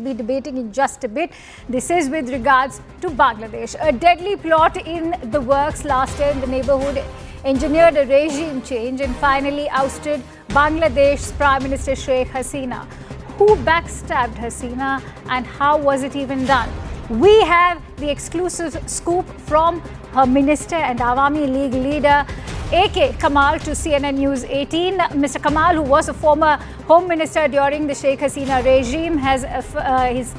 be debating in just a bit. This is with regards to Bangladesh. A deadly plot in the works last year in the neighborhood engineered a regime change and finally ousted Bangladesh's Prime Minister Sheikh Hasina. Who backstabbed Hasina and how was it even done? We have the exclusive scoop from her minister and Awami League leader AK Kamal to CNN News 18. Mr. Kamal, who was a former Home Minister during the Sheikh Hasina regime, has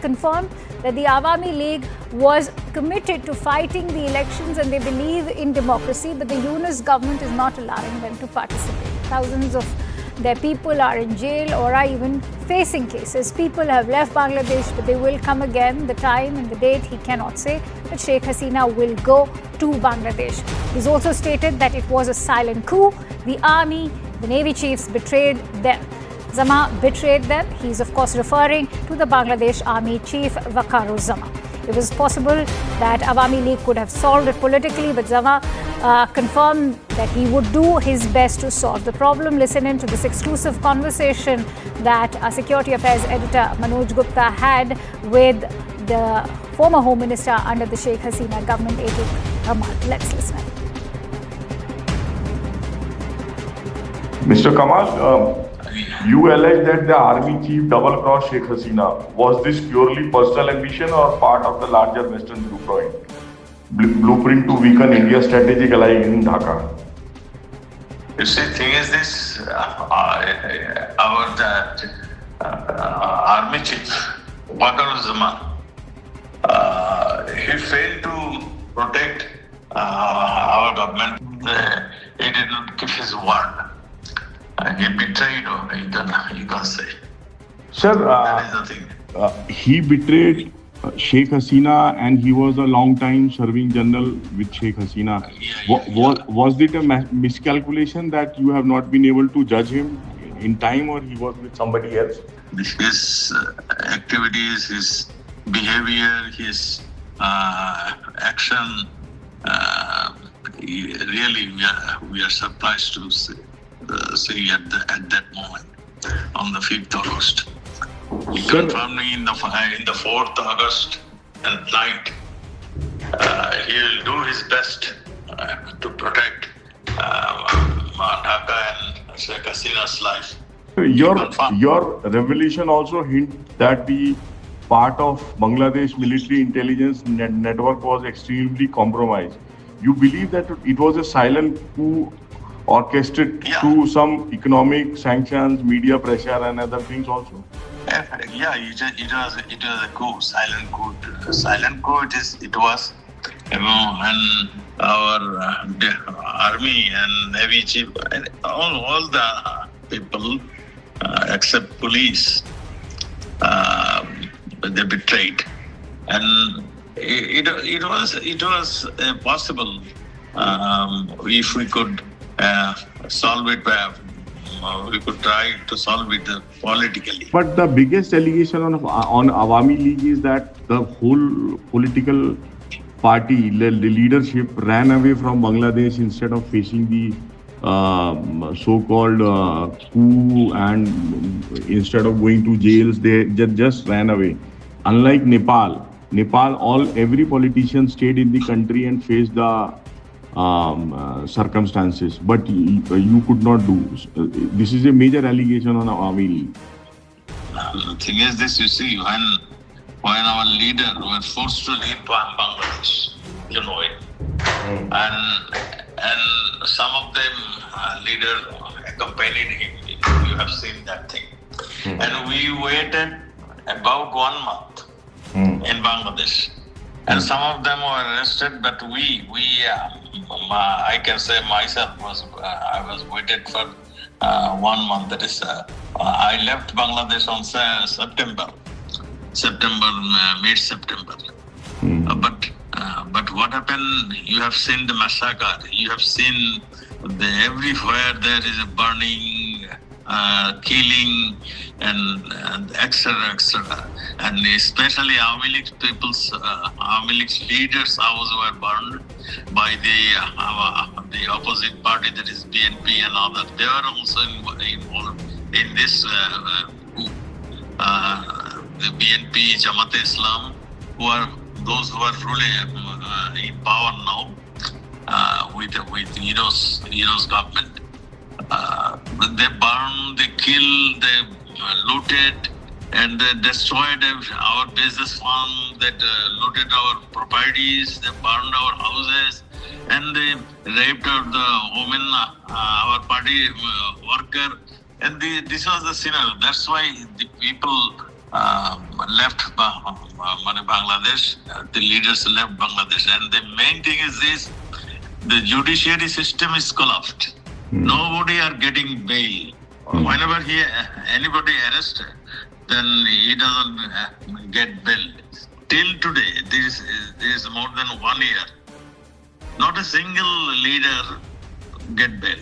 confirmed that the Awami League was committed to fighting the elections and they believe in democracy, but the Yunus government is not allowing them to participate. Thousands of their people are in jail or are even facing cases. People have left Bangladesh, but they will come again. The time and the date he cannot say, but Sheikh Hasina will go to Bangladesh. He's also stated that it was a silent coup. The army, the navy chiefs betrayed them. Zama betrayed them. He's of course referring to the Bangladesh Army Chief Waker-uz-Zaman. It was possible that Awami League could have solved it politically, but Zama confirmed that he would do his best to solve the problem. Listen in to this exclusive conversation that our Security Affairs editor Manoj Gupta had with the former Home Minister under the Sheikh Hasina government, AK Kamal. Let's listen. Mr. Kamal, you allege that the Army Chief double-crossed Sheikh Hasina. Was this purely personal ambition or part of the larger Western blueprint to weaken India's strategic ally in Dhaka? You see, thing is this, our Army Chief Waker-uz-Zaman, he failed to protect our government. He did not keep his word. He betrayed, you can say. Sir, that is the thing. He betrayed Sheikh Hasina and he was a long-time serving general with Sheikh Hasina. Was it a miscalculation that you have not been able to judge him in time or he was with somebody else? His activities, his behavior, his action, really we are surprised to see at that moment on the 5th August. He confirmed me in the 4th August and night. He will do his best to protect Dhaka and Sheikh Hasina's life. Your revelation also hint that the part of Bangladesh military intelligence network was extremely compromised. You believe that it was a silent coup orchestrated through some economic sanctions, media pressure and other things also? Yeah, it was a coup, silent coup. Silent coup it was, and our army and navy chief, and all the people except police, they betrayed, and it was possible if we could solve it. We could try to solve it politically. But the biggest allegation on Awami League is that the whole political party, the leadership ran away from Bangladesh instead of facing the so-called coup, and instead of going to jails, they just ran away. Unlike Nepal, every politician stayed in the country and faced the circumstances, but you could not do. This is a major allegation on Awami League. The thing is this, you see, when our leader was forced to leave Bangladesh, you know it, and some of them leader accompanied him. You have seen that thing, and we waited about 1 month in Bangladesh. And some of them were arrested, but I can say myself I was waited for 1 month. That is, I left Bangladesh on mid-September. But what happened? You have seen the massacre. You have seen everywhere there is a burning, killing, and etc. And especially Awami League's leaders' houses were burned by the opposite party, that is BNP and others. They were also involved in this coup. the BNP, Jamaat Islam, who are those who are ruling in power now with Yunus government. They burned, they killed, they looted, and they destroyed our business fund, they looted our properties, they burned our houses, and they raped the women, our party worker. And this was the scenario. That's why the people left Bangladesh, the leaders left Bangladesh. And the main thing is this, the judiciary system is collapsed. Nobody are getting bail. Whenever anybody arrested, then he doesn't get bail. Till today, there is more than 1 year. Not a single leader get bail.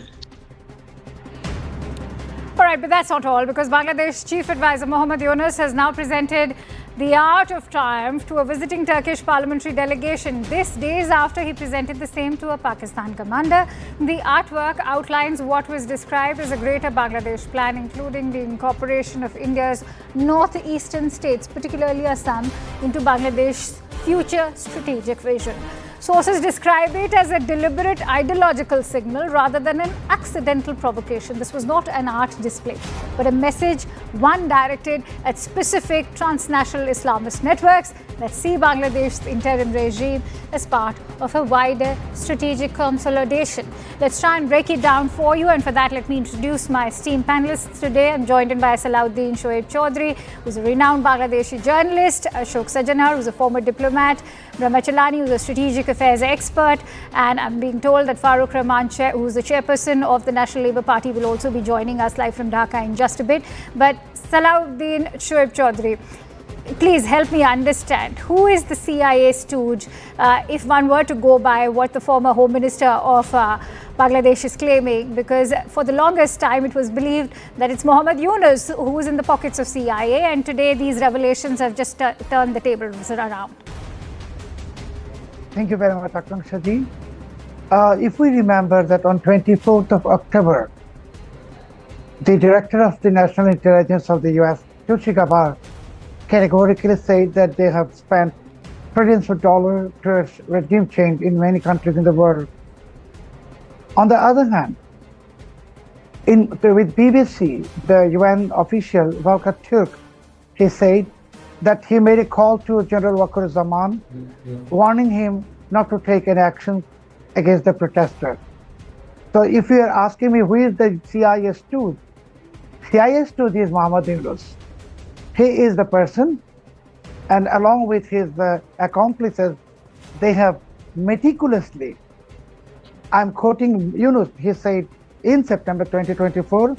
All right, but that's not all, because Bangladesh Chief Advisor Mohammad Yunus has now presented the Art of Triumph to a visiting Turkish parliamentary delegation. This days after he presented the same to a Pakistan commander. The artwork outlines what was described as a greater Bangladesh plan, including the incorporation of India's northeastern states, particularly Assam, into Bangladesh's future strategic vision. Sources describe it as a deliberate ideological signal rather than an accidental provocation. This was not an art display, but a message, one directed at specific transnational Islamist networks that see Bangladesh's interim regime as part of a wider strategic consolidation. Let's try and break it down for you, and for that, let me introduce my esteemed panelists today. I'm joined in by Shoaib Chaudhry, who's a renowned Bangladeshi journalist, Ashok Sajanar, who's a former diplomat, Brahma Chalani, who's a strategic affairs expert, and I'm being told that Farooq Rahman, who's the chairperson of the National Labour Party, will also be joining us live from Dhaka in just a bit. But Shoaib Chaudhry, please help me understand, who is the CIA stooge, if one were to go by what the former Home Minister of Bangladesh is claiming, because for the longest time it was believed that it's Mohammad Yunus who was in the pockets of CIA, and today these revelations have just turned the tables around. Thank you very much, Akanksha ji. If we remember that on 24th of October, the Director of the National Intelligence of the US, Tulsi Gabbard, categorically said that they have spent trillions of dollars towards regime change in many countries in the world. On the other hand, with BBC, the UN official, Volker Turk, he said that he made a call to General Waker-uz-Zaman, warning him not to take any action against the protesters. So if you are asking me who is the CIA stooge, CIA stooge is Mohammad Yunus. He is the person, and along with his accomplices, they have meticulously, I'm quoting Yunus, he said in September 2024,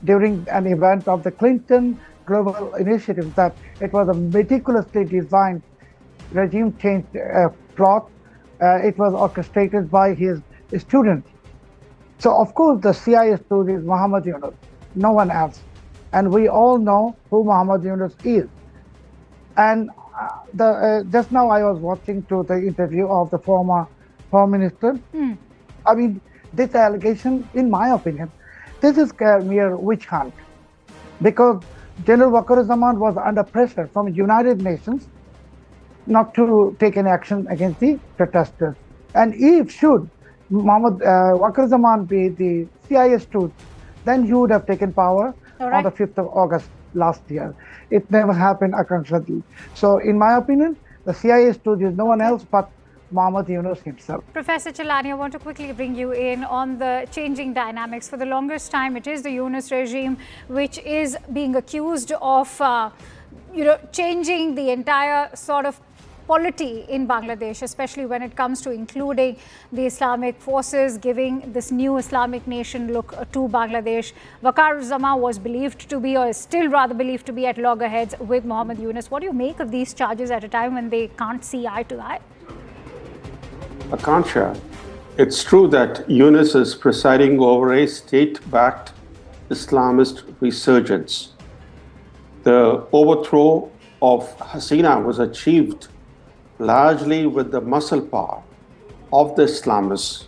during an event of the Clinton Global Initiative, that it was a meticulously designed regime change plot. It was orchestrated by his students. So of course the CIA stooge is Mohammad Yunus, no one else. And we all know who Mohammad Yunus is. And just now I was watching to the interview of the former Prime Minister. I mean, this allegation, in my opinion, this is a mere witch hunt, because General Waker-uz-Zaman was under pressure from the United Nations not to take any action against the protesters. And if should Mohammad Waker-uz-Zaman be the CIA stooge, then he would have taken power on the 5th of August last year. It never happened, Akanksha ji. So in my opinion, the CIA stooge is no one else but Mohammad Yunus himself. Professor Chalani, I want to quickly bring you in on the changing dynamics. For the longest time, it is the Yunus regime which is being accused of, changing the entire sort of polity in Bangladesh, especially when it comes to including the Islamic forces, giving this new Islamic nation look to Bangladesh. Waker-uz-Zaman was believed to be, or is still rather believed to be, at loggerheads with Mohammad Yunus. What do you make of these charges at a time when they can't see eye to eye? Akanksha, it's true that Yunus is presiding over a state-backed Islamist resurgence. The overthrow of Hasina was achieved largely with the muscle power of the Islamists.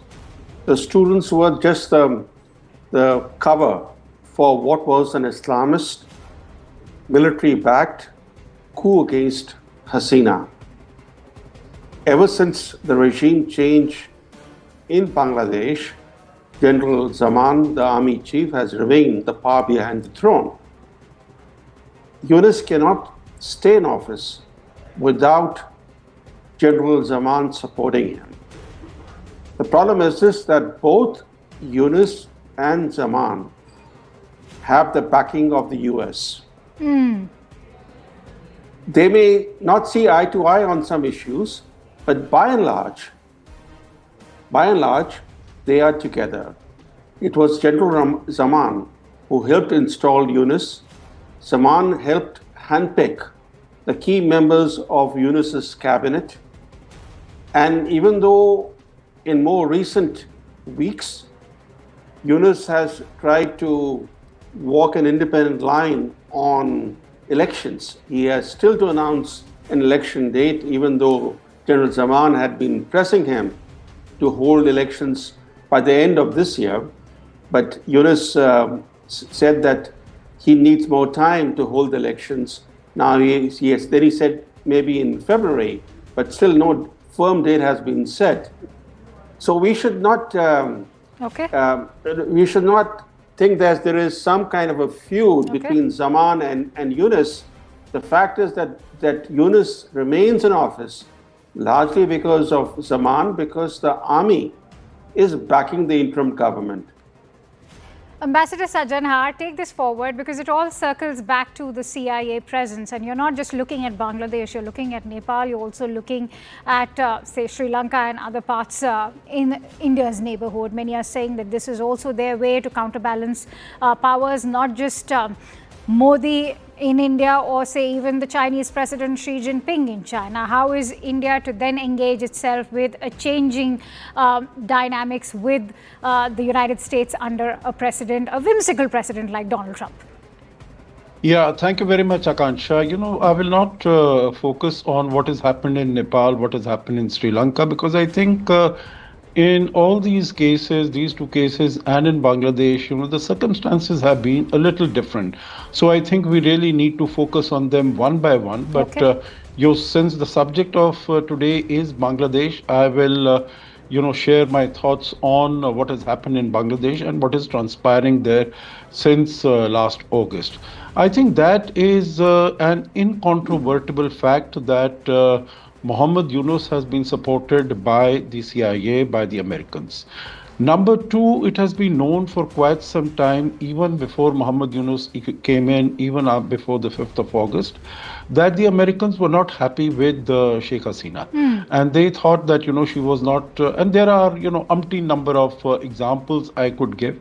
The students were just the cover for what was an Islamist, military-backed coup against Hasina. Ever since the regime change in Bangladesh, General Zaman, the army chief, has remained the power behind the throne. Yunus cannot stay in office without General Zaman supporting him. The problem is this, that both Yunus and Zaman have the backing of the US. They may not see eye to eye on some issues, but by and large, they are together. It was General Zaman who helped install Yunus. Zaman helped handpick the key members of Yunus's cabinet. And even though in more recent weeks, Yunus has tried to walk an independent line on elections, he has still to announce an election date, even though General Zaman had been pressing him to hold elections by the end of this year. But Yunus said that he needs more time to hold the elections. Now he said maybe in February, but still no firm date has been set. So we should not think that there is some kind of a feud between Zaman and Yunus. The fact is that Yunus remains in office largely because of Zaman, because the army is backing the interim government. Ambassador Sajjan, take this forward because it all circles back to the CIA presence, and you're not just looking at Bangladesh, you're looking at Nepal, you're also looking at, say, Sri Lanka and other parts in India's neighborhood. Many are saying that this is also their way to counterbalance powers, not just Modi in India or say even the Chinese President Xi Jinping in China. How is India to then engage itself with a changing dynamics with the United States under a whimsical president like Donald Trump? Yeah, thank you very much, Akansha. I will not focus on what has happened in Nepal, what has happened in Sri Lanka, because I think in all these cases, these two cases, and in Bangladesh, the circumstances have been a little different. So I think we really need to focus on them one by one. But since the subject of today is Bangladesh, I will share my thoughts on what has happened in Bangladesh and what is transpiring there since last August. I think that is an incontrovertible fact that Mohammed Yunus has been supported by the CIA, by the Americans. Number two, it has been known for quite some time, even before Mohammed Yunus came in, even before the 5th of August, that the Americans were not happy with Sheikh Hasina. And they thought that, she was not, and there are, umpteen number of examples I could give.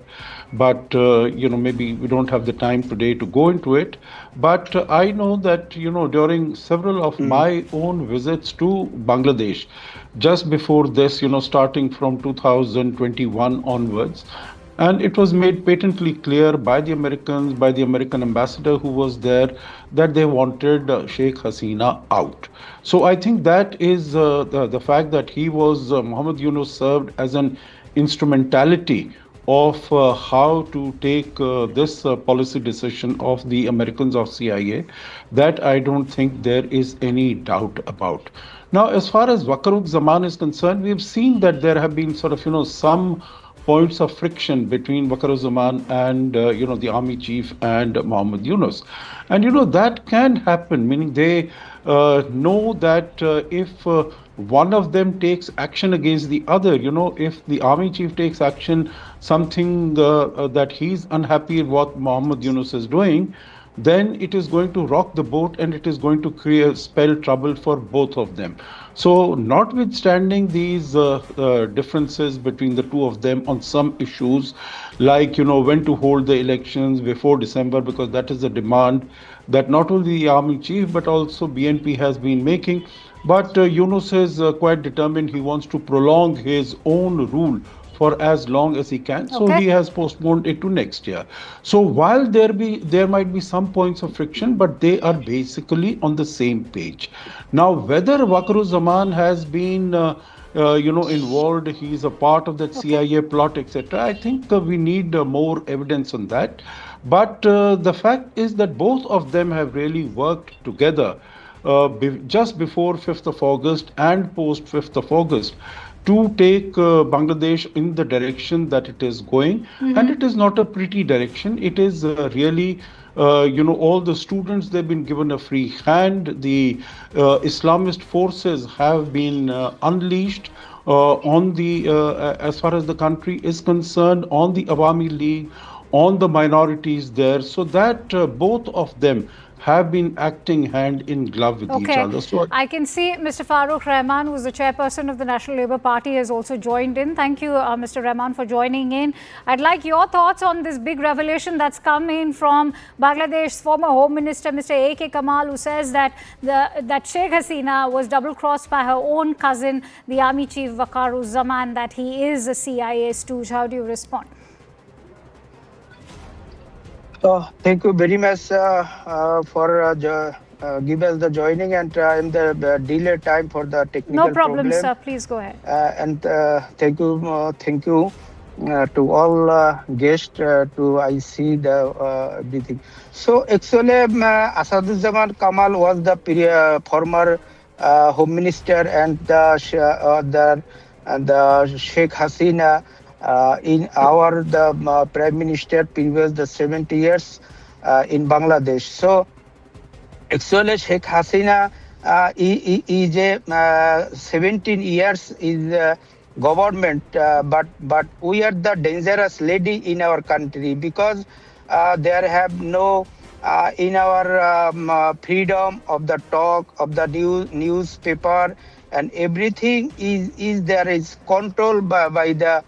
But, maybe we don't have the time today to go into it. But I know that, during several of my own visits to Bangladesh, just before this, starting from 2021 onwards, and it was made patently clear by the Americans, by the American ambassador who was there, that they wanted Sheikh Hasina out. So I think that is the fact that he was, Mohammed Yunus served as an instrumentality of how to take this policy decision of the Americans of CIA, that I don't think there is any doubt about. Now, as far as Waker-uz-Zaman is concerned, we've seen that there have been sort of, some points of friction between Waker-uz-Zaman and, the army chief and Mohammed Yunus. And, that can happen, meaning they know that if one of them takes action against the other, if the army chief takes action, something that he's unhappy with what Mohammed Yunus is doing, then it is going to rock the boat and it is going to spell trouble for both of them. So notwithstanding these differences between the two of them on some issues, like, when to hold the elections before December, because that is a demand that not only the army chief but also BNP has been making. But Yunus is quite determined. He wants to prolong his own rule for as long as he can. So he has postponed it to next year. So while there might be some points of friction, but they are basically on the same page. Now, whether Waker-uz-Zaman has been involved, he is a part of that CIA plot, etc. I think we need more evidence on that. But the fact is that both of them have really worked together just before 5th of August and post 5th of August to take Bangladesh in the direction that it is going. And it is not a pretty direction. It is really, all the students, they've been given a free hand. The Islamist forces have been unleashed on the, as far as the country is concerned, on the Awami League, on the minorities there, so that both of them have been acting hand in glove with each other. So I can see Mr. Farooq Rahman, who is the chairperson of the National Labour Party, has also joined in. Thank you, Mr. Rahman, for joining in. I'd like your thoughts on this big revelation that's come in from Bangladesh's former Home Minister, Mr. A.K. Kamal, who says that that Sheikh Hasina was double-crossed by her own cousin, the Army Chief Waker-uz-Zaman, that he is a CIA stooge. How do you respond? Thank you very much for give us the joining, and in the delay time for the technical No problem, sir. Please go ahead. And thank you to all guests. I see the everything. So actually, Asaduzzaman Kamal was the former Home Minister, and the Sheikh Hasina. In the Prime Minister previous the 70 years in Bangladesh. So actually Sheikh Hasina is a 17 years is government, but we are the dangerous lady in our country, because there have no in our freedom of the talk of the newspaper, and everything is there is controlled by the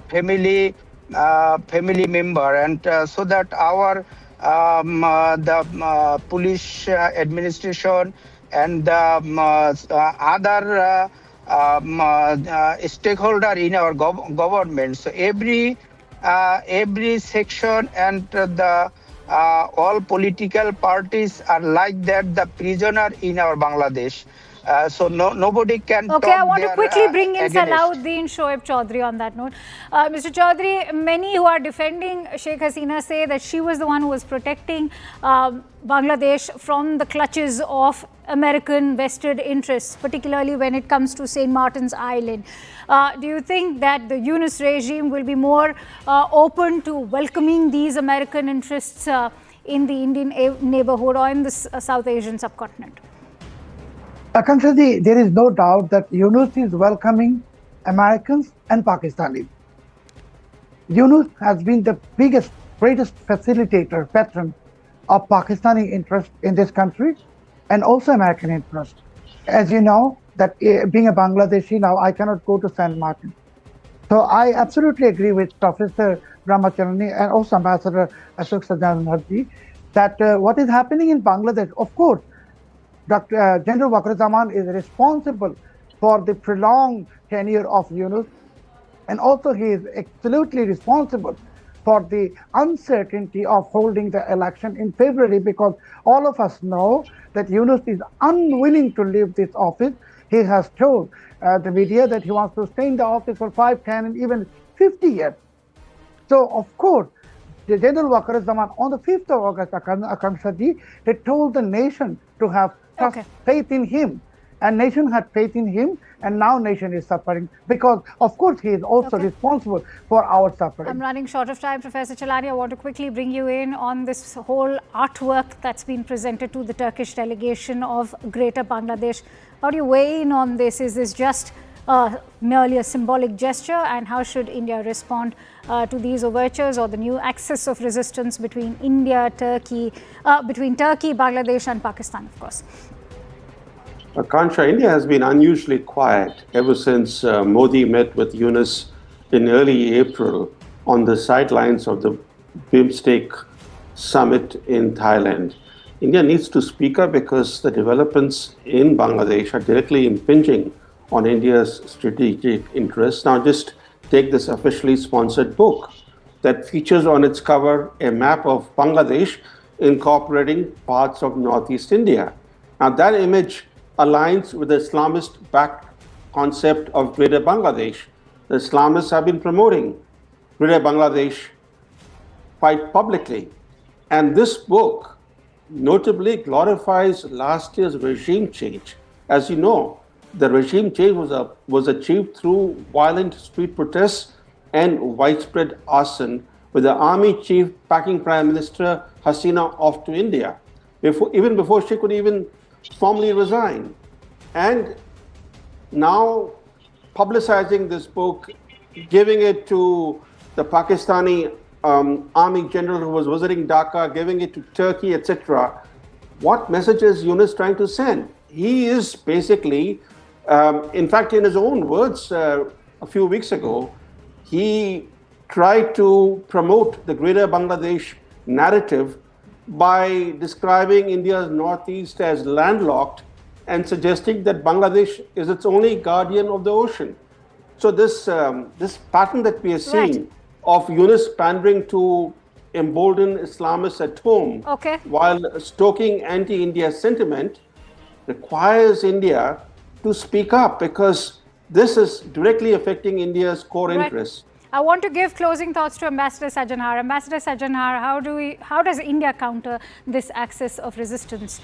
family member, and so that our the police administration and the other stakeholder in our government. So every section and the all political parties are like that, the prisoner in our Bangladesh. So nobody can. Okay, I want to quickly bring in Salahuddin Shoaib Chaudhary on that note. Mr. Chaudhary, many who are defending Sheikh Hasina say that she was the one who was protecting Bangladesh from the clutches of American vested interests, particularly when it comes to St. Martin's Island. Do you think that the Yunus regime will be more open to welcoming these American interests in the Indian neighborhood or in the South Asian subcontinent? Akansha, there is no doubt that Yunus is welcoming Americans and Pakistanis. Yunus has been the greatest facilitator, patron of Pakistani interest in this country and also American interest. As you know, that being a Bangladeshi now, I cannot go to St. Martin. So I absolutely agree with Professor Ramachandani and also Ambassador Asaduzzaman that what is happening in Bangladesh, of course, General Waker-uz-Zaman is responsible for the prolonged tenure of Yunus, and also he is absolutely responsible for the uncertainty of holding the election in February, because all of us know that Yunus is unwilling to leave this office. He has told the media that he wants to stay in the office for 5, 10, and even 50 years. So, of course, the General Waker-uz-Zaman on the 5th of August, Akanshaji, he told the nation to have faith in him, and nation had faith in him, and now nation is suffering because, of course, he is also responsible for our suffering. I'm running short of time, Professor Chelani. I want to quickly bring you in on this whole artwork that's been presented to the Turkish delegation of Greater Bangladesh. How do you weigh in on this? Is this just merely a symbolic gesture, and how should India respond to these overtures or the new axis of resistance between Turkey, Bangladesh and Pakistan, of course? Akansha, India has been unusually quiet ever since Modi met with Yunus in early April on the sidelines of the BIMSTEC summit in Thailand. India needs to speak up because the developments in Bangladesh are directly impinging on India's strategic interests. Now, just take this officially sponsored book that features on its cover a map of Bangladesh incorporating parts of Northeast India. Now, that image aligns with the Islamist-backed concept of Greater Bangladesh. The Islamists have been promoting Greater Bangladesh quite publicly. And this book notably glorifies last year's regime change. As you know, the regime change was achieved through violent street protests and widespread arson, with the army chief packing Prime Minister Hasina off to India, even before she could even formally resign. And now publicizing this book, giving it to the Pakistani army general who was visiting Dhaka, giving it to Turkey, etc. What message is Yunus trying to send? He is basically, in fact, in his own words a few weeks ago, he tried to promote the greater Bangladesh narrative by describing India's northeast as landlocked and suggesting that Bangladesh is its only guardian of the ocean. So this pattern that we are seeing of Yunus pandering to embolden Islamists at home while stoking anti-India sentiment requires India to speak up, because this is directly affecting India's core interests. I want to give closing thoughts to Ambassador Sajanhar. Ambassador Sajanhar, how does India counter this axis of resistance?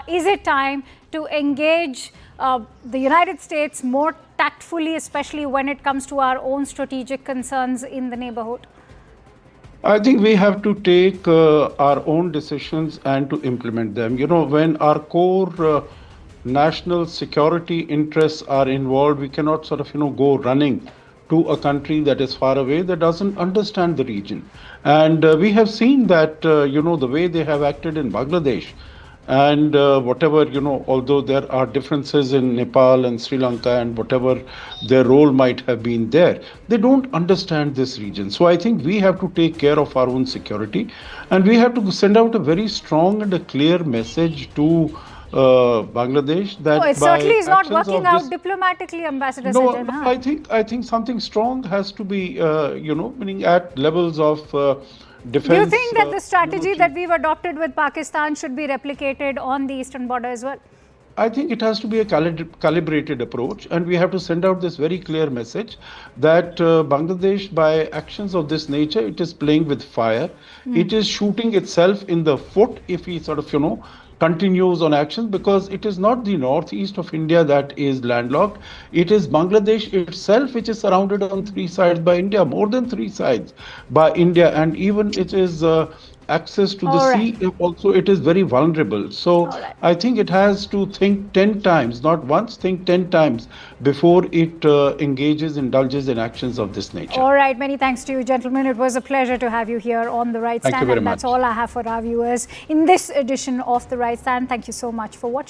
Is it time to engage the United States more tactfully, especially when it comes to our own strategic concerns in the neighborhood? I think we have to take our own decisions and to implement them. You know, when our core national security interests are involved, we cannot sort of, go running to a country that is far away, that doesn't understand the region. And we have seen that, the way they have acted in Bangladesh, and whatever, although there are differences in Nepal and Sri Lanka and whatever their role might have been there, they don't understand this region. So I think we have to take care of our own security, and we have to send out a very strong and a clear message to Bangladesh that it certainly is not working out diplomatically, Ambassador Sajanhar. I think something strong has to be, meaning at levels of defense. Do you think that the strategy that we've adopted with Pakistan should be replicated on the eastern border as well? I think it has to be a calibrated approach, and we have to send out this very clear message that Bangladesh, by actions of this nature, it is playing with fire. It is shooting itself in the foot if we sort of, continues on actions, because it is not the northeast of India that is landlocked. It is Bangladesh itself which is surrounded on three sides by India, more than three sides by India, and even it is access to the sea also, it is very vulnerable. So I think it has to think 10 times, not once, think 10 times before it indulges in actions of this nature. All right, many thanks to you, gentlemen. It was a pleasure to have you here on The Right Stand. Thank you very much. That's all I have for our viewers in this edition of The Right Stand. Thank you so much for watching.